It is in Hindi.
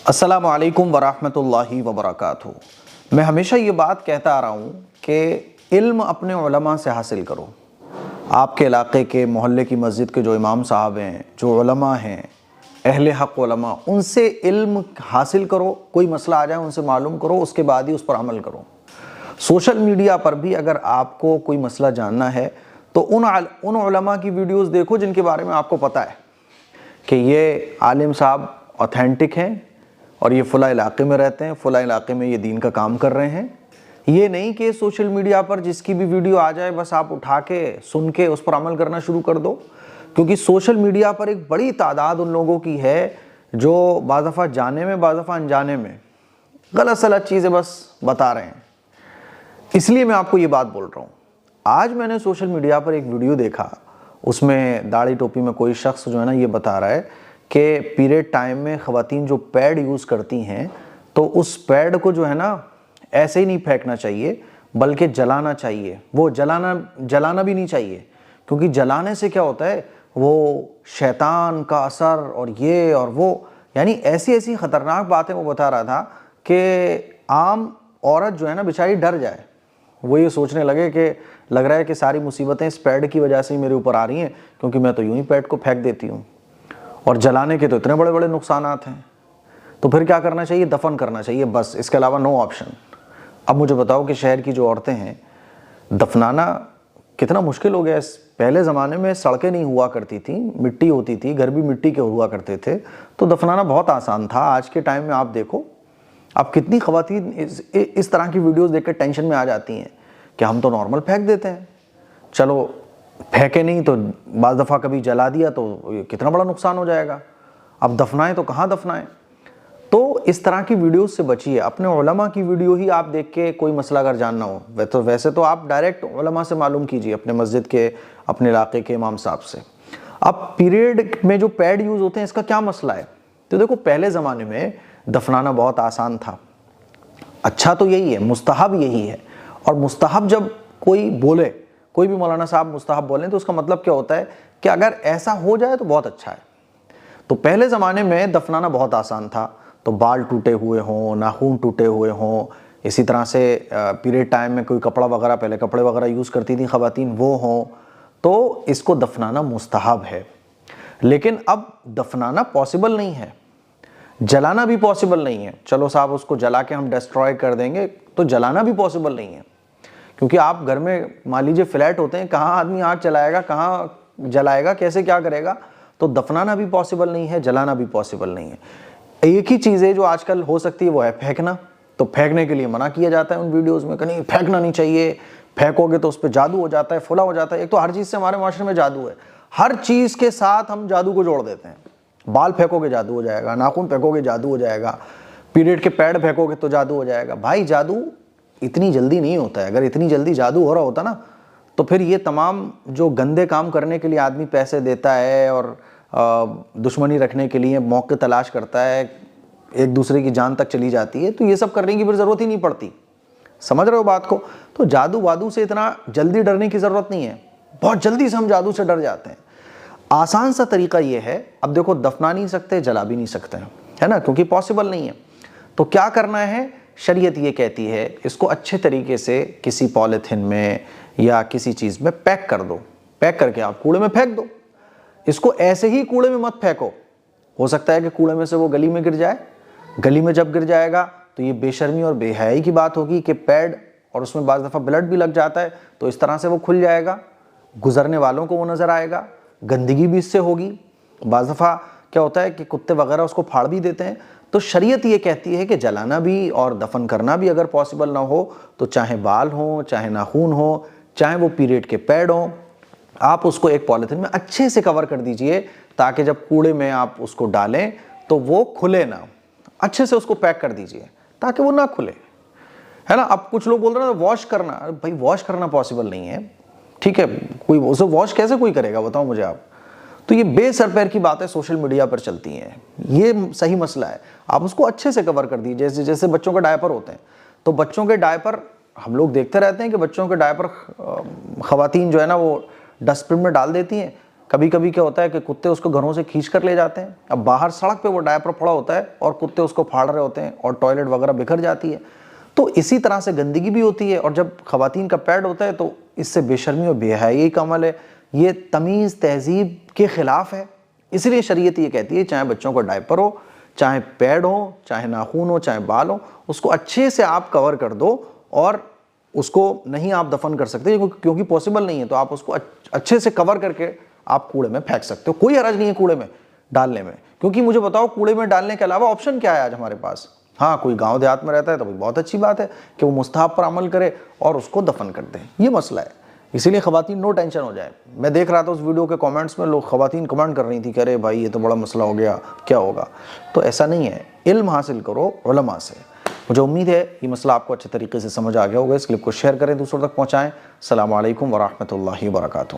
अस्सलामु अलैकुम वरहमतुल्लाहि वबरकातुहू। मैं हमेशा ये बात कहता आ रहा हूँ कि इल्म अपने उलमा से हासिल करो। आपके इलाके के मोहल्ले की मस्जिद के जो इमाम साहब हैं, जो उलमा हैं, अहले हक़ उलमा, उनसे इल्म हासिल करो। कोई मसला आ जाए उनसे मालूम करो, उसके बाद ही उस पर अमल करो। सोशल मीडिया पर भी अगर आपको कोई मसला जानना है तो उन उलमा की वीडियोज़ देखो जिनके बारे में आपको पता है कि ये आलिम साहब ऑथेंटिक हैं और ये फ़ला इलाके में रहते हैं, फ़ला इलाके में ये दीन का काम कर रहे हैं। ये नहीं कि सोशल मीडिया पर जिसकी भी वीडियो आ जाए बस आप उठा के सुन के उस पर अमल करना शुरू कर दो, क्योंकि सोशल मीडिया पर एक बड़ी तादाद उन लोगों की है जो बाज़ दफ़ा जाने में बाज़ दफ़ा अनजाने में गलत सलत चीज़ें बस बता रहे हैं। इसलिए मैं आपको ये बात बोल रहा हूँ। आज मैंने सोशल मीडिया पर एक वीडियो देखा, उसमें दाढ़ी टोपी में कोई शख्स जो है ना ये बता रहा है कि पीरियड टाइम में ख़वातीन जो पैड यूज़ करती हैं तो उस पैड को जो है ना ऐसे ही नहीं फेंकना चाहिए बल्कि जलाना चाहिए। वो जलाना भी नहीं चाहिए, क्योंकि जलाने से क्या होता है, वो शैतान का असर और ये और वो, यानी ऐसी ऐसी ख़तरनाक बातें वो बता रहा था कि आम औरत जो है ना बेचारी डर जाए। वो ये सोचने लगे कि लग रहा है कि सारी मुसीबतें इस पैड की वजह से ही मेरे ऊपर आ रही हैं, क्योंकि मैं तो यूं ही पैड को फेंक देती हूँ और जलाने के तो इतने बड़े बड़े नुकसानात हैं। तो फिर क्या करना चाहिए? दफन करना चाहिए, बस, इसके अलावा नो ऑप्शन। अब मुझे बताओ कि शहर की जो औरतें हैं, दफनाना कितना मुश्किल हो गया। पहले ज़माने में सड़कें नहीं हुआ करती थी, मिट्टी होती थी, घर भी मिट्टी के हुआ करते थे, तो दफनाना बहुत आसान था। आज के टाइम में आप देखो, अब कितनी ख़वातीन इस तरह की वीडियोस देखकर टेंशन में आ जाती हैं कि हम तो नॉर्मल फेंक देते हैं, चलो फेंके नहीं तो बाज़ दफ़ा कभी जला दिया तो कितना बड़ा नुकसान हो जाएगा, अब दफनाएं तो कहाँ दफनाएं। तो इस तरह की वीडियोस से बचिए। अपने उलमा की वीडियो ही आप देख के कोई मसला अगर जानना हो वैसे तो आप डायरेक्ट उलमा से मालूम कीजिए, अपने मस्जिद के, अपने इलाके के इमाम साहब से। अब पीरियड में जो पैड यूज़ होते हैं इसका क्या मसला है? तो देखो, पहले ज़माने में दफनाना बहुत आसान था। अच्छा तो यही है, मुस्तहब यही है। और मुस्तहब जब कोई बोले, कोई भी मौलाना साहब मुस्तहब बोलें तो उसका मतलब क्या होता है कि अगर ऐसा हो जाए तो बहुत अच्छा है। तो पहले ज़माने में दफनाना बहुत आसान था। तो बाल टूटे हुए हों, नाखून टूटे हुए हों, इसी तरह से पीरियड टाइम में कोई कपड़ा वगैरह, पहले कपड़े वगैरह यूज़ करती थी ख़वातीन, वो हों, तो इसको दफनाना मुस्तहब है। लेकिन अब दफनाना पॉसिबल नहीं है, जलाना भी पॉसिबल नहीं है। चलो साहब, उसको जला के हम डिस्ट्रॉय कर देंगे, तो जलाना भी पॉसिबल नहीं है, क्योंकि आप घर में मान लीजिए फ्लैट होते हैं, कहाँ आदमी आग चलाएगा, कहाँ जलाएगा, कैसे क्या करेगा। तो दफनाना भी पॉसिबल नहीं है, जलाना भी पॉसिबल नहीं है। एक ही चीज़ है जो आजकल हो सकती है, वो है फेंकना। तो फेंकने के लिए मना किया जाता है उन वीडियोज़ में कि नहीं फेंकना नहीं चाहिए, फेंकोगे तो उस पर जादू हो जाता है, फुला हो जाता है। एक तो हर चीज़ से हमारे माशरे में जादू है, हर चीज़ के साथ हम जादू को जोड़ देते हैं। बाल फेंकोगे जादू हो जाएगा, नाखून फेंकोगे जादू हो जाएगा, पीरियड के पैड फेंकोगे तो जादू हो जाएगा। भाई, जादू इतनी जल्दी नहीं होता है। अगर इतनी जल्दी जादू हो रहा होता ना तो फिर ये तमाम जो गंदे काम करने के लिए आदमी पैसे देता है और दुश्मनी रखने के लिए मौके तलाश करता है, एक दूसरे की जान तक चली जाती है, तो ये सब करने की फिर ज़रूरत ही नहीं पड़ती। समझ रहे हो बात को? तो जादू वादू से इतना जल्दी डरने की ज़रूरत नहीं है। बहुत जल्दी से हम जादू से डर जाते हैं। आसान सा तरीका ये है, अब देखो, दफना नहीं सकते, जला भी नहीं सकते हैं, है ना, क्योंकि पॉसिबल नहीं है। तो क्या करना है? शरीयत ये कहती है इसको अच्छे तरीके से किसी पॉलीथिन में या किसी चीज़ में पैक कर दो। पैक करके आप कूड़े में फेंक दो। इसको ऐसे ही कूड़े में मत फेंको। हो सकता है कि कूड़े में से वो गली में गिर जाए। गली में जब गिर जाएगा तो ये बेशर्मी और बेहयाई की बात होगी कि पैड, और उसमें बाज़ दफ़ा ब्लड भी लग जाता है, तो इस तरह से वो खुल जाएगा, गुजरने वालों को वो नज़र आएगा, गंदगी भी इससे होगी। बाज़ दफ़ा क्या होता है कि कुत्ते वगैरह उसको फाड़ भी देते हैं। तो शरीयत ये कहती है कि जलाना भी और दफन करना भी अगर पॉसिबल ना हो तो चाहे बाल हो, चाहे नाखून हो, चाहे वो पीरियड के पैड हों, आप उसको एक पॉलीथिन में अच्छे से कवर कर दीजिए, ताकि जब कूड़े में आप उसको डालें तो वो खुले ना। अच्छे से उसको पैक कर दीजिए ताकि वो ना खुले, है ना। अब कुछ लोग बोल रहे हैं वॉश करना। भाई, वॉश करना पॉसिबल नहीं है, ठीक है। कोई उसे वॉश कैसे कोई करेगा, बताओ मुझे आप। तो ये बेसर पैर की बातें सोशल मीडिया पर चलती हैं, ये सही मसला है। आप उसको अच्छे से कवर कर दीजिए। जैसे बच्चों के डायपर होते हैं, तो बच्चों के डायपर हम लोग देखते रहते हैं कि बच्चों के डायपर ख़वातीन जो है ना वो डस्टबिन में डाल देती हैं। कभी कभी क्या होता है कि कुत्ते उसको घरों से खींच कर ले जाते हैं। अब बाहर सड़क पे वो डायपर पड़ा होता है और कुत्ते उसको फाड़ रहे होते हैं और टॉयलेट वगैरह बिखर जाती है। तो इसी तरह से गंदगी भी होती है। और जब खवातीन का पैड होता है तो इससे बेशर्मी और बेहयाई का अमल है, ये तमीज़ तहजीब के ख़िलाफ़ है। इसलिए शरीयत ये कहती है चाहे बच्चों का डायपर हो, चाहे पैड हो, चाहे नाखून हो, चाहे बाल हो, उसको अच्छे से आप कवर कर दो। और उसको नहीं आप दफन कर सकते क्योंकि पॉसिबल नहीं है, तो आप उसको अच्छे से कवर करके आप कूड़े में फेंक सकते हो। कोई हर्ज नहीं है कूड़े में डालने में, क्योंकि मुझे बताओ कूड़े में डालने के अलावा ऑप्शन क्या है आज हमारे पास। हाँ, कोई गांव देहात में रहता है तो भाई बहुत अच्छी बात है कि वो मुस्तहब पर अमल करे और उसको दफन कर दे, ये मसला है। इसीलिए खवातीन नो टेंशन हो जाए। मैं देख रहा था उस वीडियो के कमेंट्स में लोग खवातीन कमेंट कर रही थी, कह रहे भाई ये तो बड़ा मसला हो गया, क्या होगा। तो ऐसा नहीं है, इल्म हासिल करो उलमा से। मुझे उम्मीद है ये मसला आपको अच्छे तरीके से समझ आ गया होगा। इस क्लिप को शेयर करें, दूसरों तक पहुँचाएँ। अस्सलामु अलैकुम व रहमतुल्लाहि व बरकातुहू।